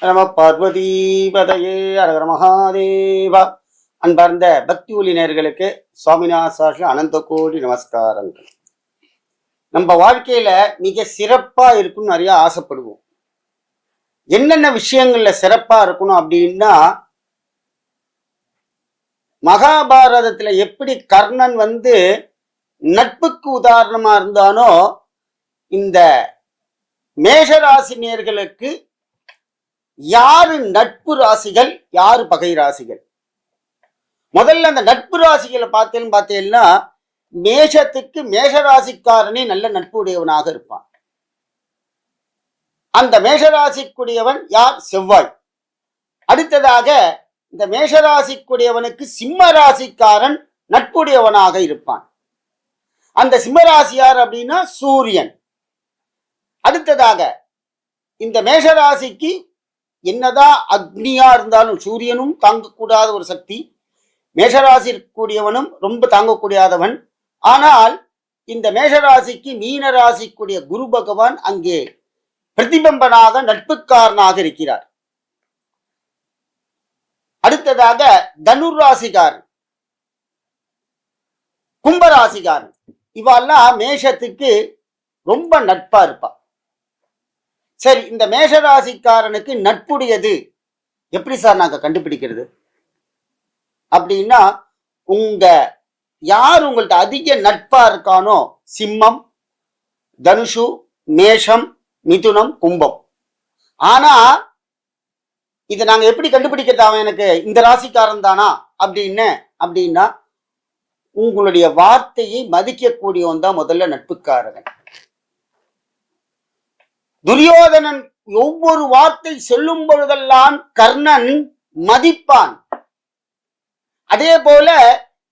நம பார்வதீபதையே அரகர மகாதேவா. அன்பார்ந்த பக்தி ஒலி நேயர்களுக்கு சுவாமிநாசாஷி அனந்த கோடி நமஸ்காரங்கள். நம்ம வாழ்க்கையில மிக சிறப்பா இருக்குன்னு நிறைய ஆசைப்படுவோம். என்னென்ன விஷயங்கள்ல சிறப்பா இருக்கணும் அப்படின்னா, மகாபாரதத்துல எப்படி கர்ணன் நட்புக்கு உதாரணமா இருந்தானோ, இந்த மேஷராசி நேயர்களுக்கு யாரு நட்பு ராசிகள், யாரு பகை ராசிகள்? முதல்ல அந்த நட்பு ராசிகளை பார்த்தேன்னா மேஷத்துக்கு மேஷராசிக்காரனே நல்ல நட்பு உடையவனாக இருப்பான். அந்த மேஷராசிக்குரியவன் யார்? செவ்வாய். அடுத்ததாக இந்த மேஷராசிக்குரியவனுக்கு சிம்ம ராசிக்காரன் நட்புடையவனாக இருப்பான். அந்த சிம்மராசி யார் அப்படின்னா சூரியன். அடுத்ததாக இந்த மேஷராசிக்கு என்னதான் அக்னியா இருந்தாலும் சூரியனும் தாங்கக்கூடாத ஒரு சக்தி, மேஷராசி கூடியவனும் ரொம்ப தாங்கக்கூடியாதவன். ஆனால் இந்த மேஷராசிக்கு மீன ராசிக்குரிய குரு பகவான் அங்கே பிரதிபம்பனாக நட்புக்காரனாக இருக்கிறார். அடுத்ததாக தனுர் ராசிகாரன், கும்பராசிகாரன், இவெல்லாம் மேஷத்துக்கு ரொம்ப நட்பா இருப்பா. சரி, இந்த மேஷராசிக்காரனுக்கு நட்புடையது எப்படி சார் நாங்க கண்டுபிடிக்கிறது அப்படின்னா, யார் உங்கள்ட்ட அதிக நட்பா இருக்கானோ, சிம்மம், தனுஷு, மேஷம், மிதுனம், கும்பம். ஆனா இதை நாங்க எப்படி கண்டுபிடிக்கிறது, அவன் எனக்கு இந்த ராசிக்காரன் தானா அப்படின்னா உங்களுடைய வார்த்தையை மதிக்கக்கூடியவன் தான் முதல்ல நட்புக்காரன். துரியோதனன் ஒவ்வொரு வார்த்தை சொல்லும் பொழுதெல்லாம் கர்ணன் மதிப்பான். அதே போல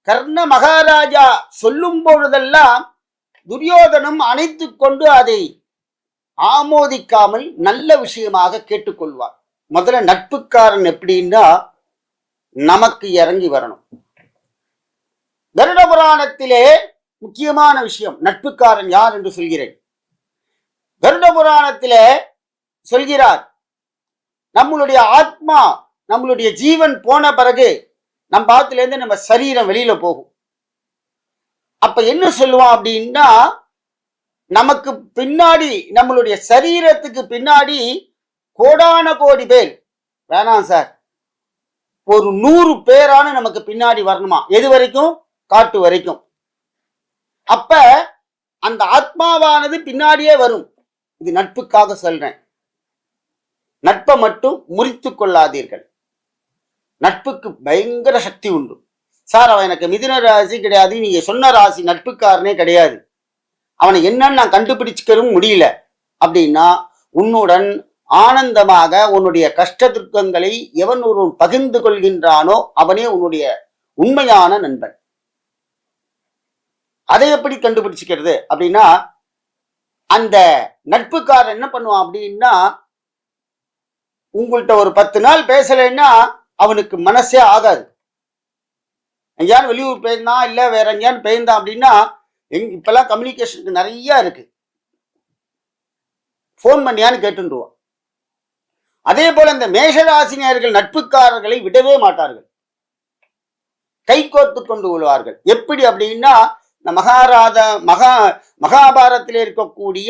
கர்ண மகாராஜா சொல்லும் பொழுதெல்லாம் துரியோதனம் அணைத்து கொண்டு அதை ஆமோதிக்காமல் நல்ல விஷயமாக கேட்டுக்கொள்வார். முதல்ல நட்புக்காரன் எப்படின்னா நமக்கு இறங்கி வரணும். கருட புராணத்திலே முக்கியமான விஷயம் நட்புக்காரன் யார் என்று சொல்கிறேன். கருட புராணத்திலே சொல்கிறார், நம்மளுடைய ஆத்மா, நம்மளுடைய ஜீவன் போன பிறகு நம்ம பாத்துல இருந்து நம்ம சரீரம் வெளியில போகும். அப்ப என்ன சொல்லுவான் அப்படின்னா, நமக்கு பின்னாடி, நம்மளுடைய சரீரத்துக்கு பின்னாடி கோடான கோடி பேர் வேணாம் சார், ஒரு 100 பேரான நமக்கு பின்னாடி வரணுமா. எது வரைக்கும்? காட்டு வரைக்கும். அப்ப அந்த ஆத்மாவானது பின்னாடியே வரும். இது நட்புக்காக சொல்றேன். நட்பை மட்டும் முறித்து கொள்ளாதீர்கள். நட்புக்கு பயங்கர சக்தி உண்டு. சார், அவன் எனக்கு மிதுன ராசி கிடையாது, நீங்க சொன்ன ராசி நட்புக்காரனே கிடையாது, அவனை என்னன்னு நான் கண்டுபிடிச்சிக்கவும் முடியல அப்படின்னா, உன்னுடன் ஆனந்தமாக உன்னுடைய கஷ்ட துக்கங்களை எவன் ஒருவன் பகிர்ந்து கொள்கின்றானோ அவனே உன்னுடைய உண்மையான நண்பன். அதை எப்படி கண்டுபிடிச்சிக்கிறது அப்படின்னா, அந்த நட்புக்காரன் என்ன பண்ணுவான் அப்படின்னா, உங்கள்கிட்ட ஒரு 10 நாள் பேசலைன்னா அவனுக்கு மனசே ஆகாது. எங்கேயானு வெளியூர் போயிருந்தான், இல்லை வேற எங்கேயானு போயிருந்தான் அப்படின்னா, இப்பெல்லாம் கம்யூனிகேஷனுக்கு நிறைய இருக்கு, போன் பண்ணியான்னு கேட்டுருவான். அதே போல இந்த மேஷராசினியர்கள் நட்புக்காரர்களை விடவே மாட்டார்கள், கை கோர்த்து கொண்டு கொள்வார்கள். எப்படி அப்படின்னா, இந்த மகாபாரத்தில் இருக்கக்கூடிய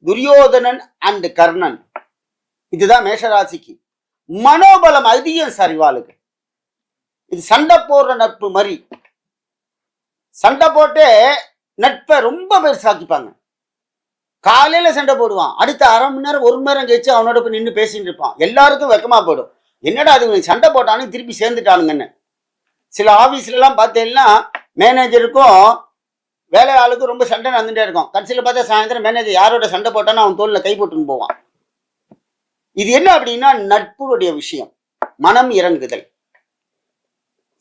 துரியோதனன் அண்ட் கர்ணன், இதுதான் மேஷராசிக்கு மனோபலம் அதிகம் சரிவாளுக்கு. இது சண்டை போடுற நட்பு மாதிரி. சண்டை போட்டு நட்பை ரொம்ப பெருசாக்கிப்பாங்க. காலையில சண்டை போடுவான், அடுத்த அரை மணி நேரம் 1 மணி நேரம் கழிச்சு அவனோட போய் நின்று பேசிட்டு இருப்பான். எல்லாருக்கும் வெக்கமா போயிடும், என்னடா அது சண்டை போட்டானு திருப்பி சேர்ந்துட்டானுங்கன்னு. சில ஆபீஸ்ல எல்லாம் பார்த்தீங்கன்னா மேனேஜருக்கும் வேலை ஆளுக்கும் ரொம்ப சண்டை நடந்துட்டே இருக்கும். கடைசியில் பார்த்தா சாயந்தரம் மேனேஜர் யாரோட சண்டை போட்டான்னு அவன் தோல்ல கை போட்டுன்னு போவான். இது என்ன அப்படின்னா நட்புடைய விஷயம், மனம் இறங்குதல்.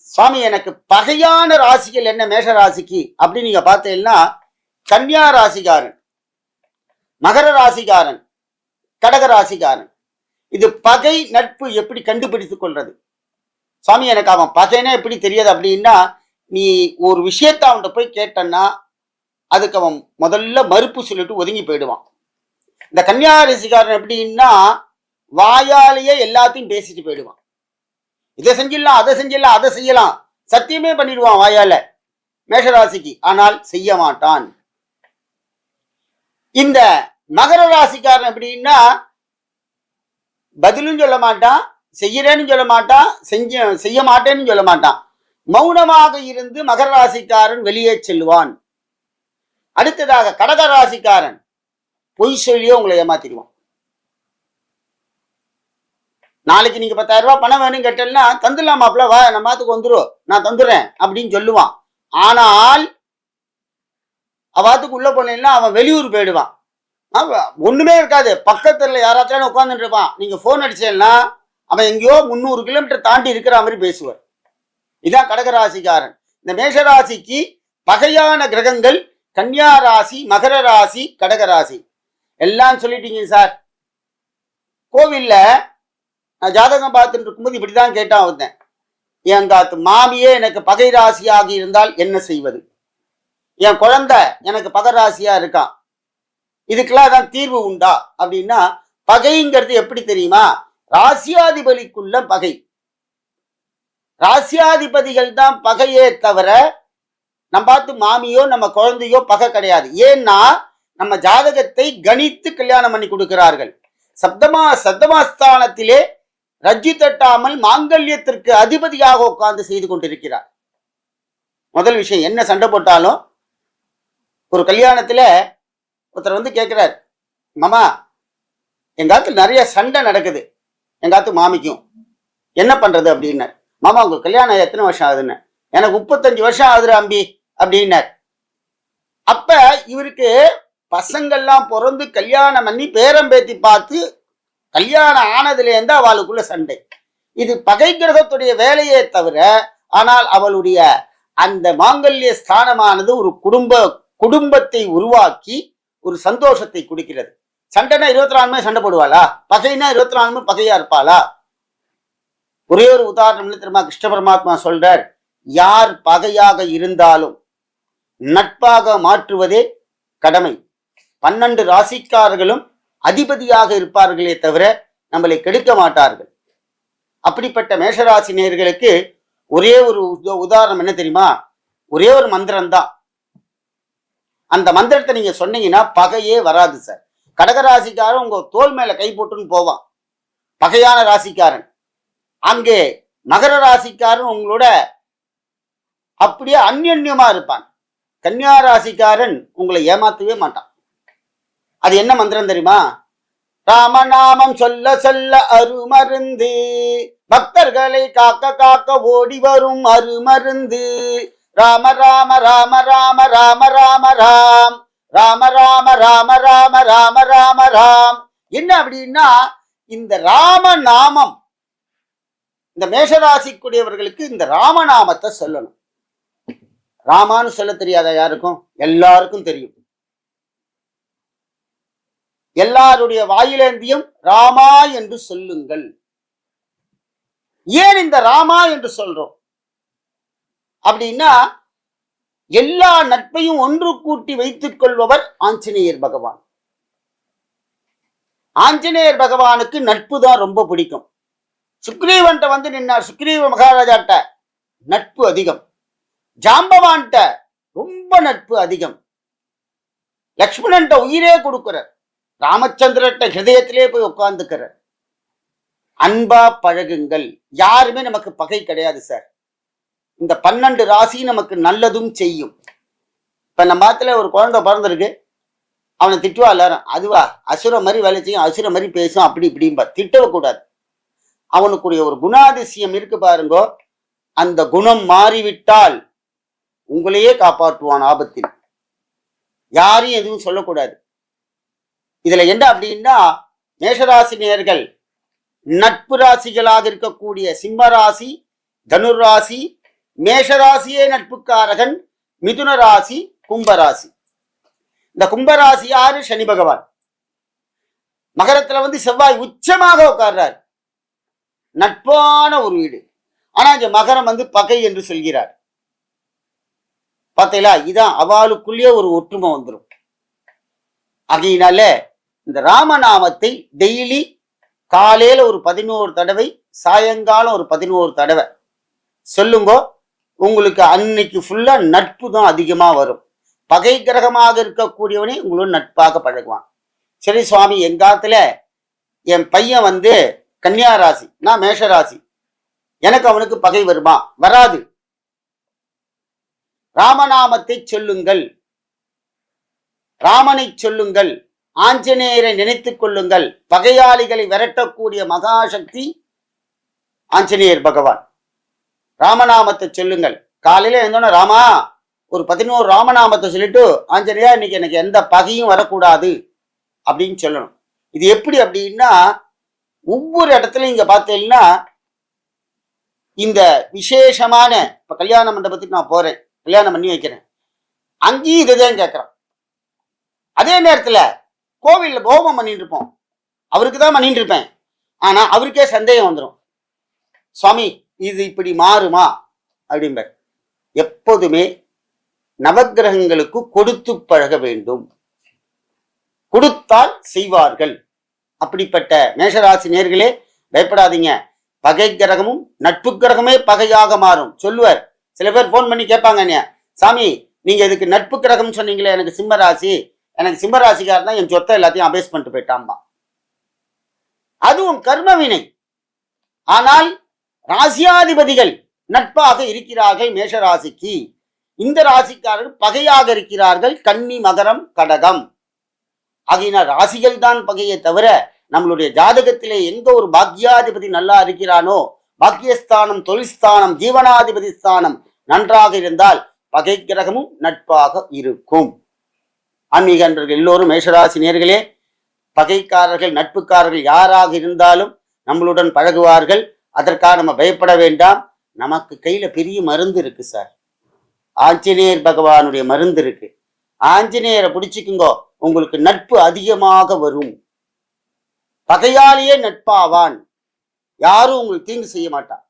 சுவாமி, எனக்கு பகையான ராசிகள் என்ன மேஷ ராசிக்கு அப்படின்னு நீங்க பார்த்தீங்கன்னா, கன்னியா ராசிக்காரன், மகர ராசிக்காரன், கடக ராசிக்காரன். இது பகை நட்பு எப்படி கண்டுபிடித்துக் கொள்றது? சுவாமி, எனக்கு அவன் பகைனா எப்படி தெரியாது அப்படின்னா, நீ ஒரு விஷயத்த அவன்கிட்ட போய் கேட்டன்னா அதுக்கு அவன் முதல்ல மறுப்பு சொல்லிட்டு ஒதுங்கி போயிடுவான். இந்த கன்னியா ராசிக்காரன் எப்படின்னா, வாயாலேயே எல்லாத்தையும் பேசிட்டு போயிடுவான். இதை செஞ்சிடலாம், அதை செஞ்சிடலாம், அதை செய்யலாம், சத்தியமே பண்ணிடுவான் வாயால மேஷராசிக்கு. ஆனால் செய்ய மாட்டான். இந்த மகர ராசிக்காரன் எப்படின்னா பதிலும் சொல்ல மாட்டான், செய்யறேன்னு சொல்ல மாட்டான், செய்ய மாட்டேன்னு சொல்ல மாட்டான். மௌனமாக இருந்து மகர ராசிக்காரன் வெளியே செல்வான். அடுத்ததாக கடக ராசிக்காரன் பொய் சொல்லியோ உங்களை ஏமாத்திடுவான். நாளைக்கு நீங்க 10,000 ரூபாய் பணம் வேணும் கேட்டேன்னா தந்துடலாமாப்ல, வா நம்ம மாத்துக்கு வந்துடும், நான் தந்துடுறேன் அப்படின்னு சொல்லுவான். ஆனால் அவாத்துக்கு உள்ள போனேன்னா அவன் வெளியூர் போயிடுவான். ஒண்ணுமே இருக்காது, பக்கத்துல யாராச்சும் உட்காந்துட்டு இருப்பான். நீங்க போன் அடிச்சேன்னா அவன் எங்கேயோ 300 கிலோமீட்டர் தாண்டி இருக்கிற மாதிரி பேசுவார். இதான் கடகராசிக்காரன். இந்த மேஷராசிக்கு பகையான கிரகங்கள் கன்னியா ராசி, மகர ராசி, கடகராசி. எல்லாம் சொல்லிட்டீங்க சார். கோவில்ல நான் ஜாதகம் பார்த்துட்டு இருக்கும்போது இப்படிதான் கேட்டான் வந்தேன். என் காத்து மாமியே எனக்கு பகை ராசியாக இருந்தால் என்ன செய்வது? என் குழந்தை எனக்கு பகை ராசியா இருக்கான், இதுக்கெல்லாம் தான் தீர்வு உண்டா அப்படின்னா, பகைங்கிறது எப்படி தெரியுமா? ராசியாதிபதிக்குள்ள பகை. ராசியாதிபதிகள் தான் பகையே தவிர நம்ம பார்த்து மாமியோ நம்ம குழந்தையோ பகை கிடையாது. ஏன்னா நம்ம ஜாதகத்தை கணித்து கல்யாணம் பண்ணி கொடுக்கிறார்கள். சப்தமாஸ்தானத்திலே ரஜ்ஜி தட்டாமல் மாங்கல்யத்திற்கு அதிபதியாக உட்கார்ந்து செய்து கொண்டிருக்கிறார். முதல் விஷயம், என்ன சண்டை போட்டாலும் ஒரு கல்யாணத்துல ஒருத்தர் வந்து கேட்கிறார், மாமா எங்காத்து நிறைய சண்டை நடக்குது எங்காத்து மாமிக்கும், என்ன பண்றது அப்படின்னார். மாமா உங்க கல்யாணம் எத்தனை வருஷம் ஆகுதுன்னு. எனக்கு 35 வருஷம் ஆகுது அம்பி அப்படின்னார். அப்ப இவருக்கு பசங்கள்லாம் பிறந்து கல்யாணம் பண்ணி பேரம் பேத்தி பார்த்து கல்யாணம் ஆனதுலேருந்து அவளுக்குள்ள சண்டை. இது பகை கிரகத்துடைய வேலையே தவிர, ஆனால் அவளுடைய அந்த மாங்கல்ய ஸ்தானமானது ஒரு குடும்பத்தை உருவாக்கி ஒரு சந்தோஷத்தை கொடுக்கிறது. சண்டைனா 24 மணி சண்டை போடுவாளா? பகைனா 24 மணி பகையா இருப்பாளா? ஒரே ஒரு உதாரணம் தெரியுமா? கிருஷ்ண பரமாத்மா சொல்றார், யார் பகையாக இருந்தாலும் நட்பாக மாற்றுவதே கடமை. 12 ராசிக்காரர்களும் அதிபதியாக இருப்பார்களே தவிர நம்மளை கெடுக்க மாட்டார்கள். அப்படிப்பட்ட மேஷராசி நேயர்களுக்கு ஒரே ஒரு உதாரணம் என்ன தெரியுமா? ஒரே ஒரு மந்திரம் தான். அந்த மந்திரத்தை நீங்க சொன்னீங்கன்னா பகையே வராது சார். கடகராசிக்காரன் உங்க தோல் மேல கை போட்டுன்னு போவான், பகையான ராசிக்காரன். அங்கே மகர ராசிக்காரன் உங்களோட அப்படியே அந்யோன்யமா இருப்பான். கன்னியா ராசிக்காரன் உங்களை ஏமாத்தவே மாட்டான். அது என்ன மந்திரம் தெரியுமா? ராமநாமம் சொல்ல சொல்ல அருமருந்து, பக்தர்களை காக்க காக்க ஓடி வரும் அருமருந்து. ராம ராம ராம ராம ராம ராம ராம், ராம ராம ராம ராம ராம ராம ராம். என்ன அப்படின்னா, இந்த ராமநாமம் இந்த மேஷராசிக்குரியவர்களுக்கு இந்த ராமநாமத்தை சொல்லணும். ராமான்னு சொல்ல தெரியாத யாருக்கும்? எல்லாருக்கும் தெரியும். எல்லாருடைய வாயிலேந்தியும் ராமா என்று சொல்லுங்கள். ஏன் இந்த ராமா என்று சொல்றோம் அப்படின்னா, எல்லா நட்பையும் ஒன்று கூட்டி வைத்துக் கொள்பவர் ஆஞ்சநேயர் பகவான். ஆஞ்சநேயர் பகவானுக்கு நட்பு தான் ரொம்ப பிடிக்கும். சுக்ரீவன்ட்ட வந்து நின்னார். சுக்ரீவ மகாராஜாட்ட நட்பு அதிகம். ஜாம்பவான்ட்ட ரொம்ப நட்பு அதிகம். லக்ஷ்மணன்ட்ட உயிரே கொடுக்கிறார். ராமச்சந்திரட்ட ஹிருதயத்திலே போய் உட்கார்ந்துக்கிறார். அன்பா பழகுங்கள். யாருமே நமக்கு பகை கிடையாது சார். இந்த 12 ராசி நமக்கு நல்லதும் செய்யும். இப்ப நம்ம பாத்துல ஒரு குழந்தை பிறந்திருக்கு, அவனை திட்டுவா எல்லாரும். அதுவா அசுர மாதிரி வேலை செய்யும், அசுர மாதிரி பேசும், அப்படி இப்படிம்பா. திட்டவே கூடாது. அவனுக்குரிய ஒரு குணாதிசயம் இருக்கு பாருங்கோ, அந்த குணம் மாறிவிட்டால் உங்களையே காப்பாற்றுவான் ஆபத்தில். யாரையும் எதுவும் சொல்லக்கூடாது. இதுல என்ன அப்படின்னா, மேஷராசி நேயர்கள் நட்பு ராசிகளாக இருக்கக்கூடிய சிம்ம ராசி, தனுர் ராசி, மேஷராசியே நட்புக்காரகன், மிதுன ராசி, கும்பராசி. இந்த கும்பராசி யாரு? சனி பகவான். மகரத்துல வந்து செவ்வாய் உச்சமாக உட்கார்றார். நட்பான ஒரு வீடு. ஆனா இந்த மகரம் வந்து பகை என்று சொல்கிறார். பார்த்தீங்களா? இதான் அவளுக்குள்ளேயே ஒரு ஒற்றுமை வந்துடும். ஆகையினால இந்த ராமநாமத்தை டெய்லி காலையில ஒரு 11 தடவை, சாயங்காலம் ஒரு 11 தடவை சொல்லுங்க. உங்களுக்கு அன்னைக்கு ஃபுல்லா நட்பு தான் அதிகமா வரும். பகை கிரகமாக இருக்கக்கூடியவனே உங்களோட நட்பாக பழகுவான். சரி சுவாமி, எங்காத்துல என் பையன் கன்னியா ராசி, நான் மேஷ ராசி, எனக்கு அவனுக்கு பகை வருமா? வராது. ராமநாமத்தை சொல்லுங்கள், ராமனை சொல்லுங்கள், ஆஞ்சநேயரை நினைத்துக் கொள்ளுங்கள். பகையாளிகளை விரட்டக்கூடிய மகாசக்தி ஆஞ்சநேயர் பகவான். ராமநாமத்தை சொல்லுங்கள். காலையில இருந்தோன்னா ராமா ஒரு 11 ராமநாமத்தை சொல்லிட்டு, ஆஞ்சநேயா இன்னைக்கு எனக்கு எந்த பகையும் வரக்கூடாது அப்படின்னு சொல்லணும். இது எப்படி அப்படின்னா, ஒவ்வொரு இடத்துலையும் இங்க பார்த்தீங்கன்னா இந்த விசேஷமான, இப்ப கல்யாண மண்டபத்துக்கு நான் போறேன், கல்யாணம் பண்ணி வைக்கிறேன், அங்கேயும் இதுதான் கேட்கிறோம். அதே நேரத்துல கோவில்ல ஹோமம் பண்ணிட்டு இருப்போம், அவருக்கு தான் பண்ணிட்டு இருப்பேன், ஆனா அவருக்கே சந்தேகம் வந்துடும், சுவாமி இது இப்படி மாறுமா அப்படிம்பார். எப்போதுமே நவக்கிரகங்களுக்கு கொடுத்து பழக வேண்டும், கொடுத்தால் செய்வார்கள். அப்படிப்பட்ட மேஷராசி நேர்களே, பயப்படாதீங்க. பகை கிரகமும் நட்பு கிரகமே பகையாக மாறும் சொல்லுவார். சில பேர் போன் பண்ணி கேட்பாங்க, சாமி நீங்க இதுக்கு நட்பு கிரகம் சொன்னீங்களே, எனக்கு சிம்ம ராசி, எனக்கு சிம்ம ராசிக்காரர் தான் என் சொத்தை எல்லாத்தையும் அபேஸ் பண்ணிட்டு போயிட்டாம்பா. அதுவும் கர்மவினை. ஆனால் ராசியாதிபதிகள் நட்பாக இருக்கிறார்கள் மேஷராசிக்கு. இந்த ராசிக்காரர்கள் பகையாக இருக்கிறார்கள் கன்னி, மகரம், கடகம். ஆகையினால் ராசிகள் தான் பகையை தவிர, நம்மளுடைய ஜாதகத்திலே எங்க ஒரு பாக்கியாதிபதி நல்லா இருக்கிறானோ, பாக்கியஸ்தானம், தொழில்ஸ்தானம், ஜீவனாதிபதி ஸ்தானம் நன்றாக இருந்தால் பகை கிரகமும் நட்பாக இருக்கும். ஆன்மீக அன்பர்கள் எல்லோரும் மேஷராசி நேர்களே, பகைக்காரர்கள் நட்புக்காரர்கள் யாராக இருந்தாலும் நம்மளுடன் பழகுவார்கள். அதற்காக நம்ம பயப்பட வேண்டாம். நமக்கு கையில பெரிய மருந்து இருக்கு சார், ஆஞ்சநேயர் பகவானுடைய மருந்து இருக்கு. ஆஞ்சநேயரை பிடிச்சிக்குங்கோ, உங்களுக்கு நட்பு அதிகமாக வரும். பகையாளியே நட்பாவான், யாரும் உங்களுக்கு தீங்கு செய்ய மாட்டான்.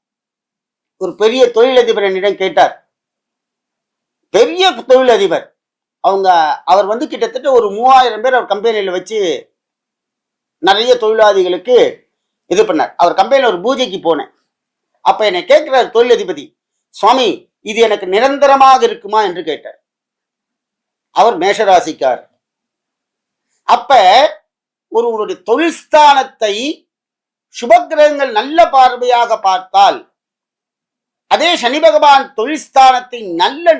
ஒரு பெரிய தொழிலதிபர் என்னிடம் கேட்டார், பெரிய தொழிலதிபர், அவர் கிட்டத்தட்ட ஒரு 3000 பேர் அவர் கம்பெனியில வச்சு நிறைய தொழிலாளிகளுக்கு இது பண்ணார். அவர் கம்பெனியில் ஒரு பூஜைக்கு போனேன். அப்ப என்னை கேட்கிறார் தொழிலதிபதி, சுவாமி இது எனக்கு நிரந்தரமாக இருக்குமா என்று கேட்டார். அவர் மேஷராசிக்கார். அப்ப ஒருவருடைய தொழில் ஸ்தானத்தை சுபகிரகங்கள் நல்ல பார்வையாக பார்த்தால், அதே சனி பகவான் தொழில் ஸ்தானத்தை நல்ல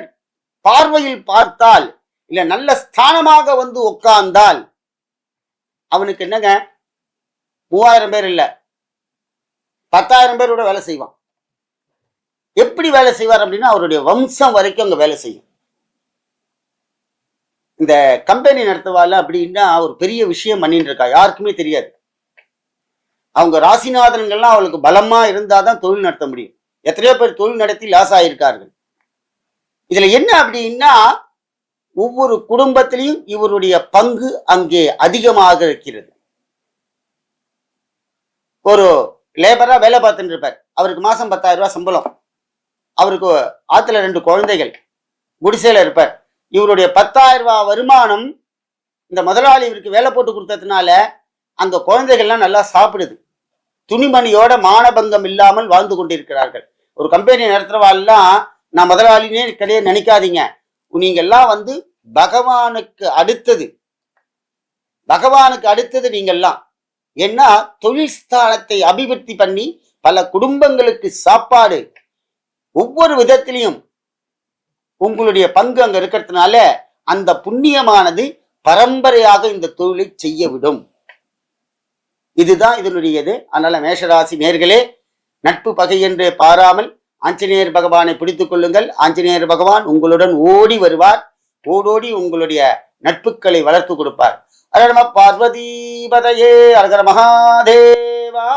பார்வையில் பார்த்தால், இல்ல நல்ல ஸ்தானமாக உட்கார்ந்தால், அவனுக்கு என்னங்க 3000 பேர் இல்ல 10,000 பேரோட வேலை செய்வான். எப்படி வேலை செய்வார் அப்படின்னா, அவருடைய வம்சம் வரைக்கும் அங்க வேலை செய்யும். இந்த கம்பெனி நடத்துவாள் அப்படின்னா ஒரு பெரிய விஷயம் பண்ணிட்டு இருக்கா, யாருக்குமே தெரியாது. அவங்க ராசிநாதன்கள்லாம் அவளுக்கு பலமா இருந்தாதான் தொழில் நடத்த முடியும். எத்தனையோ பேர் தொழில் நடத்தி லாஸ் ஆயிருக்கார்கள். இதுல என்ன அப்படின்னா, ஒவ்வொரு குடும்பத்திலையும் இவருடைய பங்கு அங்கே அதிகமாக இருக்கிறது. ஒரு லேபரா வேலை பார்த்துட்டு இருப்பார், அவருக்கு மாசம் 10,000 ரூபாய் சம்பளம், அவருக்கு ஆத்துல 2 குழந்தைகள், குடிசையில இருப்பார். இவருடைய 10,000 ரூபாய் வருமானம் இந்த முதலாளி இவருக்கு வேலை போட்டு கொடுத்ததுனால அந்த குழந்தைகள்லாம் நல்லா சாப்பிடுது, துணிமணியோட மானபங்கம் இல்லாமல் வாழ்ந்து கொண்டிருக்கிறார்கள். ஒரு கம்பெனி நடத்துறவாள்லாம் நான் முதலாளினே கிடையாது நினைக்காதீங்க, நீங்க எல்லாம் பகவானுக்கு அடுத்தது, பகவானுக்கு அடுத்தது நீங்கெல்லாம். ஏன்னா தொழில் ஸ்தானத்தை அபிவிருத்தி பண்ணி பல குடும்பங்களுக்கு சாப்பாடு, ஒவ்வொரு விதத்திலையும் உங்களுடைய பங்கு அங்க இருக்கிறதுனால அந்த புண்ணியமானது பரம்பரையாக இந்த தொழிலை செய்ய விடும். இதுதான் இதனுடையது. அதனால மேஷராசி நேர்களே, நட்பு பகை என்று பாராமல் ஆஞ்சநேயர் பகவானை பிடித்துக் கொள்ளுங்கள். ஆஞ்சநேயர் பகவான் உங்களுடன் ஓடி வருவார், ஓடோடி உங்களுடைய நட்புகளை வளர்த்து கொடுப்பார். அரகர பார்வதி பதையே, அரகர மகாதேவா.